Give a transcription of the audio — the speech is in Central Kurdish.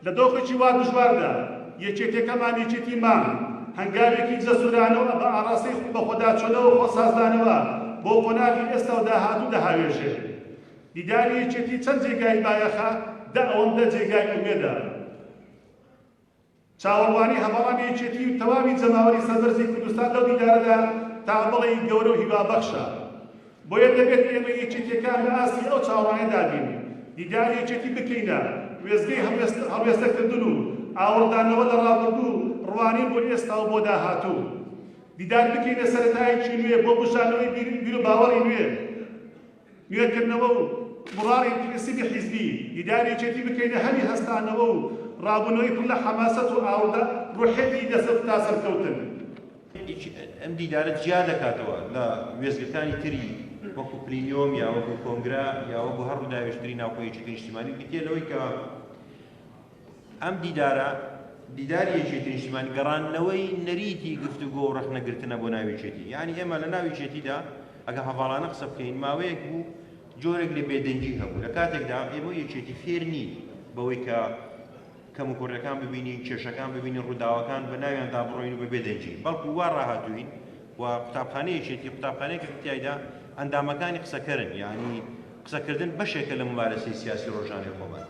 لە دۆخێکی وا دژواردا یەکێتەکەمان یەکێتی مان هەنگاوێکی جەسوورانەوە بە ئاڕاستەی بە خۆداچۆنەوە و خۆسازدانەوە بۆ قۆناغی ئێستا و داهاتوو دەهاوێژێ دیداری یەکێتی چەند جێگای بایەخە دە ئەوەندە جێگای ئومێدە چاوەڕوانی هەڤەڵامی یەکێتی و تەواوی جەماوەری سەربەرزی کوردستان لەو دیدارەدا تاڵبەڵی گەورە و هیوابەخشە بۆیە دەبێت ئێمە یەکێتیەکان لە ئاستی ئەو چاوەڕوانیەدا بین دیداری یەکێتی بکەینە وێستگەی هەڵوێستەکردن و ئاوەڕدانەوە لە ڕابردوو ڕوانی بۆ ئێستا و بۆ داهاتوو دیدار بکەینە سەرەتایەکی نوێ بۆ بژانەوەی بیر و باوەڕی نوێکردنەوە و مڕاری پرسیبی حیزبی دیداری یەکێتی بکەینە هەمی هەستانەوە و ڕابوونەوەی پڕ لە حەماسەت و ئاوردە ڕوحێتی دەسەر تا سەرکەوتن ئەم دیدارە جیا دەکاتەوە لە وێستگەکانی تری وەکو پلینیۆم یا وەکو کۆنگرا یا وەکو هەر ڕووداوێشتری ناوخۆیەکی نیشتیمانی بتێ لەوەی کە ئەم دیداری یەکێتی نیشتیمانی گەڕانەوەی نەریتی گفتوگۆ و ڕەخنەگرتنە بۆ ناوێچێتی یعنی ئێمە لە ناوێچێتیدا ئەگە هەڤاڵانە قسە بکەین ماوەیەک بوو جۆرێک لە بێدەنگی هەبوو لە کاتێکدا ئێمە یەکێتی فێر نین بەوەی کە کەم و کوڕەکان ببینین کێشەکان ببینین ڕووداوەکان بە ناویاندا بڕۆین و بە بێدەنجی بەڵکو وا ڕاهاتوین و قوتابخانەیەکێتی قوتابخانەیەکە تایدا ئەندامەکانی قسەکردن یعنی قسەکردن بەشێکە لە مبارەسەی سیاسی ڕۆژانەی خۆمان